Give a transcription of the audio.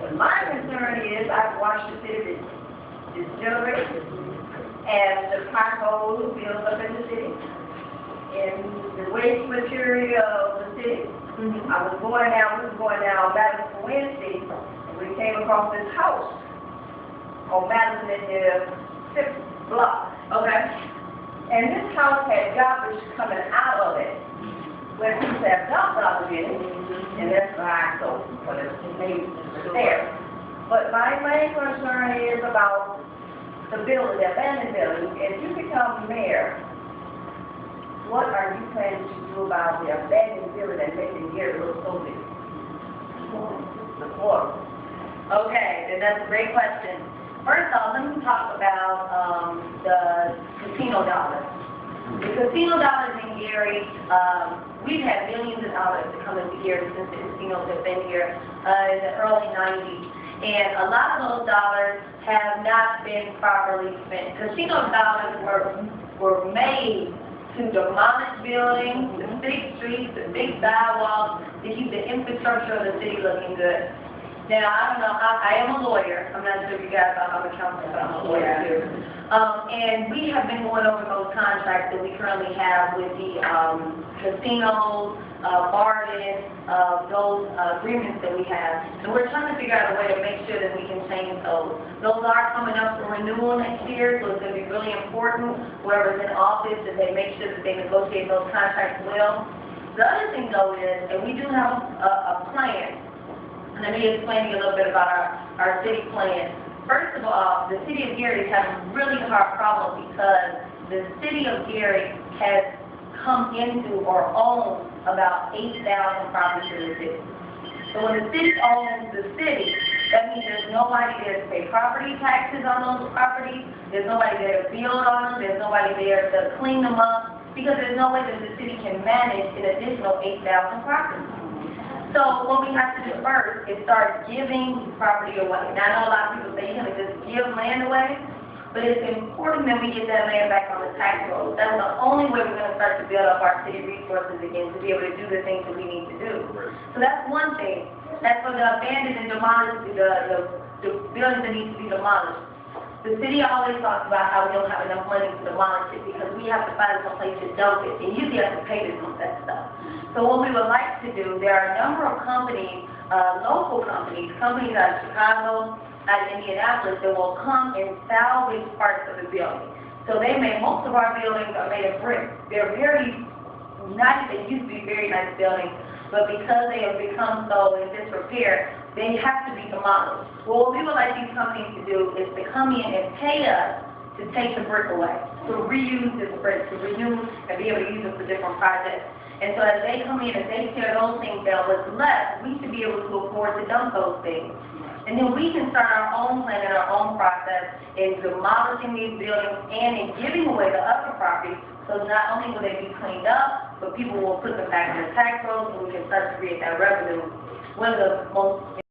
But my concern is I've watched the city distillery and the potholes built up in the city and the waste material of the city. We was going down Madison Wednesday, and we came across this house on Madison in the 5th block. Okay. And this house had garbage coming out of it, where people have dumped garbage in it, and that's why I sold it, for the maybe there. But my main concern is about the building, the abandoned building. If you become mayor, what are you planning to do about the abandoned building that making Gary look so big? The floor. Okay, then that's a great question. First off, let me talk about the casino dollars. The casino dollars in Gary, we've had millions of dollars to come into Gary since the casinos have been here in the early 90s. And a lot of those dollars have not been properly spent. Casino dollars were made to demolish buildings, the big streets, the big sidewalks, to keep the infrastructure of the city looking good. Now, I don't know, I am a lawyer. I'm not sure if you guys thought I'm a counselor, but I'm a lawyer too. And we have been going over those contracts that we currently have with the casinos, bargains, those agreements that we have. And we're trying to figure out a way to make sure that we can change those. Those are coming up for renewal next year, so it's going to be really important, whoever's in office, that they make sure that they negotiate those contracts well. The other thing, though, is, and we do have a plan. Let me explain to you a little bit about our city plan. First of all, the city of Gary has a really hard problem because the city of Gary has come into or owns about 8,000 properties in the city. So when the city owns the city, that means there's nobody there to pay property taxes on those properties, there's nobody there to build on them, there's nobody there to clean them up, because there's no way that the city can manage an additional 8,000 properties. So what we have to do first is start giving property away. Now, I know a lot of people say you're going to just give land away, but it's important that we get that land back on the tax rolls. That's the only way we're going to start to build up our city resources again to be able to do the things that we need to do. So that's one thing. As for the abandoned and demolished, the buildings that need to be demolished, the city always talks about how we don't have enough money to demolish it because we have to find some place to dump it, and usually have to pay to dump that stuff. So what we would like to do, there are a number of companies, local companies out of Chicago, out of Indianapolis, that will come and salvage parts of the building. So most of our buildings are made of brick. They're very nice, they used to be very nice buildings, but because they have become so in disrepair, they have to be demolished. Well, what we would like these companies to do is to come in and pay us to take the brick away, to reuse this brick, to renew and be able to use it for different projects. And so as they come in and they tear those things down, what's left, we should be able to afford to dump those things. And then we can start our own plan and our own process in demolishing these buildings and in giving away the other properties. So not only will they be cleaned up, but people will put them back in the tax rolls and we can start to create that revenue. One of the most